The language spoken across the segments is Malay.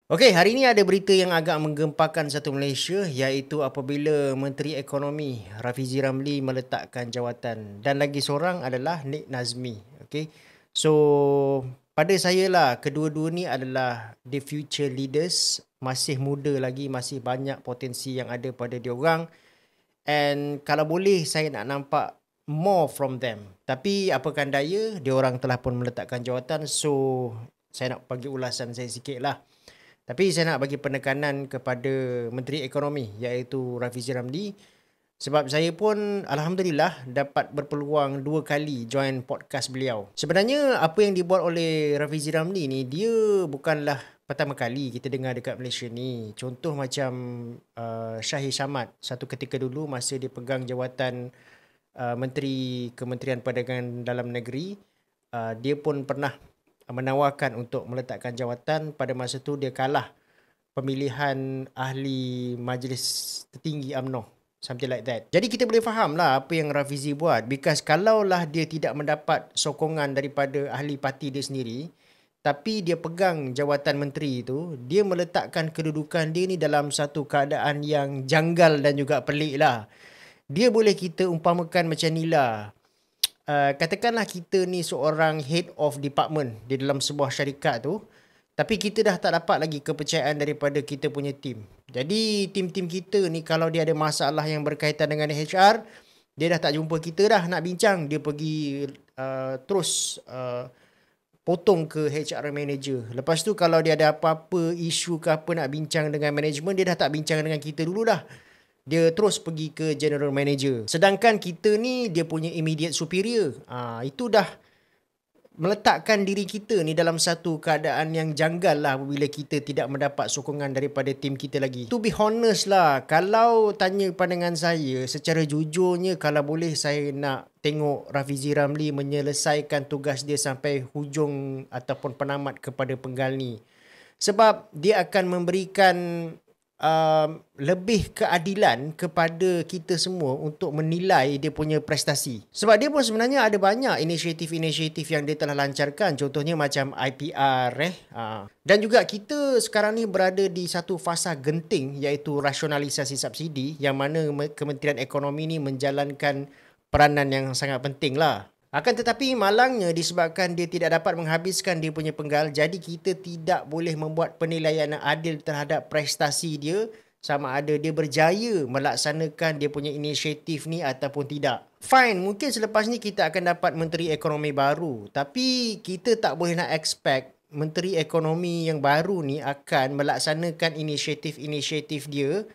Okey, hari ini ada berita yang agak menggempakan satu Malaysia iaitu apabila Menteri Ekonomi Rafizi Ramli meletakkan jawatan dan lagi seorang adalah Nik Nazmi. Okey. So, pada saya lah kedua-dua ni adalah the future leaders, masih muda lagi, masih banyak potensi yang ada pada diorang and kalau boleh saya nak nampak more from them. Tapi apakan daya, diorang telah pun meletakkan jawatan, so saya nak bagi ulasan saya sikit lah. Tapi saya nak bagi penekanan kepada Menteri Ekonomi iaitu Rafizi Ramli sebab saya pun Alhamdulillah dapat berpeluang 2 kali join podcast beliau. Sebenarnya apa yang dibuat oleh Rafizi Ramli ni dia bukanlah pertama kali kita dengar dekat Malaysia ni. Contoh macam Syahir Syamad satu ketika dulu masa dia pegang jawatan Menteri Kementerian Perdagangan Dalam Negeri, dia pun pernah menawarkan untuk meletakkan jawatan. Pada masa tu dia kalah pemilihan ahli majlis tertinggi UMNO, something like that. Jadi kita boleh faham lah apa yang Rafizi buat, because kalaulah dia tidak mendapat sokongan daripada ahli parti dia sendiri tapi dia pegang jawatan menteri itu, dia meletakkan kedudukan dia ni dalam satu keadaan yang janggal dan juga pelik lah. Dia boleh kita umpamakan macam ni lah. Katakanlah kita ni seorang head of department di dalam sebuah syarikat tu, tapi kita dah tak dapat lagi kepercayaan daripada kita punya tim. Jadi tim-tim kita ni kalau dia ada masalah yang berkaitan dengan HR, dia dah tak jumpa kita dah nak bincang, dia pergi terus potong ke HR manager. Lepas tu kalau dia ada apa-apa isu ke apa nak bincang dengan management, dia dah tak bincang dengan kita dulu dah. Dia terus pergi ke general manager. Sedangkan kita ni dia punya immediate superior. Itu dah meletakkan diri kita ni dalam satu keadaan yang janggal lah apabila kita tidak mendapat sokongan daripada tim kita lagi. To be honest lah, kalau tanya pandangan saya, secara jujurnya kalau boleh saya nak tengok Rafizi Ramli menyelesaikan tugas dia sampai hujung ataupun penamat kepada penggal ni. Sebab dia akan memberikan lebih keadilan kepada kita semua untuk menilai dia punya prestasi. Sebab dia pun sebenarnya ada banyak inisiatif-inisiatif yang dia telah lancarkan. Contohnya macam IPR. Dan juga kita sekarang ni berada di satu fasa genting iaitu rasionalisasi subsidi yang mana Kementerian Ekonomi ni menjalankan peranan yang sangat penting lah. Akan tetapi malangnya disebabkan dia tidak dapat menghabiskan dia punya penggal, jadi kita tidak boleh membuat penilaian yang adil terhadap prestasi dia sama ada dia berjaya melaksanakan dia punya inisiatif ni ataupun tidak. Fine, mungkin selepas ni kita akan dapat Menteri Ekonomi baru, tapi kita tak boleh nak expect Menteri Ekonomi yang baru ni akan melaksanakan inisiatif-inisiatif dia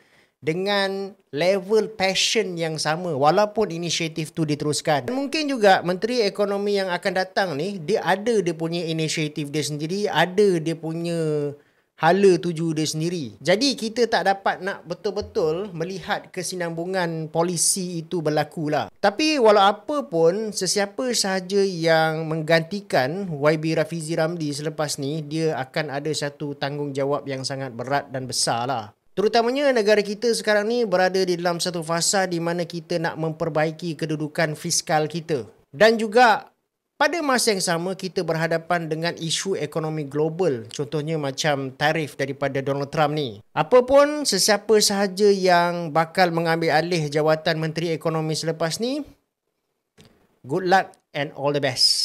dengan level passion yang sama walaupun inisiatif tu diteruskan. Mungkin juga Menteri Ekonomi yang akan datang ni, dia ada dia punya inisiatif dia sendiri, ada dia punya hala tuju dia sendiri. Jadi kita tak dapat nak betul-betul melihat kesinambungan polisi itu berlaku lah. Tapi walau apa pun, sesiapa sahaja yang menggantikan YB Rafizi Ramli selepas ni, dia akan ada satu tanggungjawab yang sangat berat dan besar lah. Terutamanya negara kita sekarang ni berada di dalam satu fasa di mana kita nak memperbaiki kedudukan fiskal kita. Dan juga pada masa yang sama kita berhadapan dengan isu ekonomi global. Contohnya macam tarif daripada Donald Trump ni. Apapun sesiapa sahaja yang bakal mengambil alih jawatan Menteri Ekonomi selepas ni, good luck and all the best.